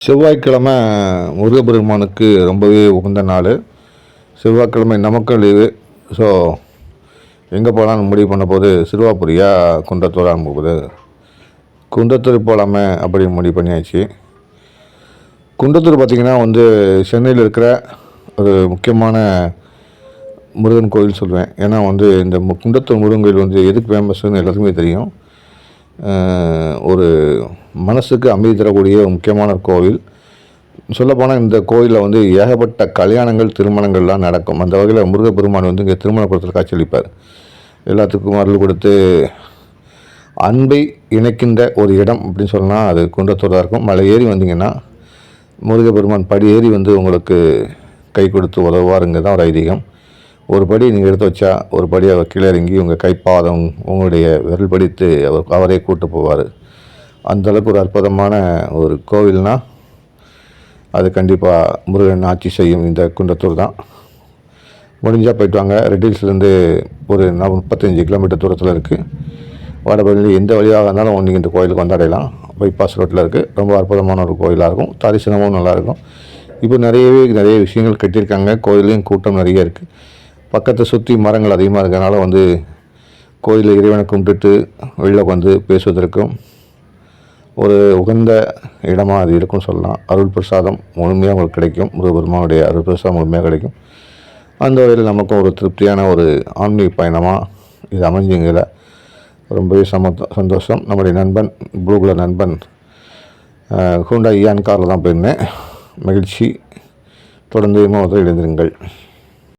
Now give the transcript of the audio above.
செவ்வாய்க்கிழமை முருகப்பெருமானுக்கு ரொம்பவே உகந்த நாள். செவ்வாய்க்கிழமை நமக்கும் லீவு. ஸோ எங்கே போகலான்னு முடிவு பண்ண போது சிறுவாபுரியா குன்றத்தூர் போகுது. குன்றத்தூர் போகலாமே அப்படின்னு முடிவு பண்ணியாச்சு. குன்றத்தூர் பார்த்திங்கன்னா சென்னையில் இருக்கிற ஒரு முக்கியமான முருகன் கோவில் சொல்லுவேன். ஏன்னா இந்த குன்றத்தூர் முருகன் கோவில் எதுக்கு ஃபேமஸ்ன்னு எல்லாத்துக்குமே தெரியும். ஒரு மனசுக்கு அமைதி தரக்கூடிய ஒரு முக்கியமான கோவில். சொல்லப்போனால் இந்த கோயிலில் ஏகப்பட்ட கல்யாணங்கள் திருமணங்கள்லாம் நடக்கும். அந்த வகையில் முருகப்பெருமான் இங்கே திருமண குளத்தில் காட்சியளிப்பார். எல்லாத்துக்கும் அருள் கொடுத்து அன்பை இணைக்கின்ற ஒரு இடம் அப்படின்னு சொன்னால் அது குன்றத்தூராக இருக்கும். மலை ஏறி வந்தீங்கன்னா முருகப்பெருமான் படி ஏறி உங்களுக்கு கை கொடுத்து உதவுவாருங்க தான் ஒரு ஐதீகம். ஒரு படி நீங்கள் எடுத்து வச்சா ஒரு படி அவர் கீழே இறங்கி உங்கள் கைப்பாதம் உங்களுடைய விரல் படித்து அவரே கூட்டு போவார். அந்தளவுக்கு ஒரு அற்புதமான ஒரு கோவில்னால் அது கண்டிப்பாக முருகன் ஆட்சி செய்யும் இந்த குன்றத்தூர் தான். முடிஞ்சால் போய்ட்டு வாங்க. ரெட்டில்ஸ்லேருந்து ஒரு 35 கிலோமீட்டர் தூரத்தில் இருக்குது. வடபழனி எந்த வழியாக இருந்தாலும் நீங்கள் இந்த கோயிலுக்கு வந்தடையலாம். பைபாஸ் ரோட்டில் இருக்குது. ரொம்ப அற்புதமான ஒரு கோயிலாக இருக்கும். தரிசனமும் நல்லாயிருக்கும். இப்போ நிறைய விஷயங்கள் கட்டியிருக்காங்க. கோயிலையும் கூட்டம் நிறைய இருக்குது. பக்கத்தை சுற்றி மரங்கள் அதிகமாக இருக்கிறனால கோயிலில் இறைவனை கும்பிட்டுட்டு வெளில பேசுவதற்கும் ஒரு உகந்த இடமாக அது இருக்கும்னு சொல்லலாம். அருள் பிரசாதம் முழுமையாக உங்களுக்கு கிடைக்கும். முருகபெருமானுடைய அருள் பிரசாதம் முழுமையாக கிடைக்கும். அந்த வகையில் நமக்கும் ஒரு திருப்தியான ஒரு ஆன்மீக பயணமாக இது அமைஞ்சுங்கிற ரொம்பவே சந்தோஷம். நம்முடைய நண்பன் ப்ளூ நண்பன் ஹூண்டாய் இயான் காரில் தான் போயிருந்தேன். மகிழ்ச்சி. தொடர்ந்து விமானத்தில் எழுந்திருங்கள்.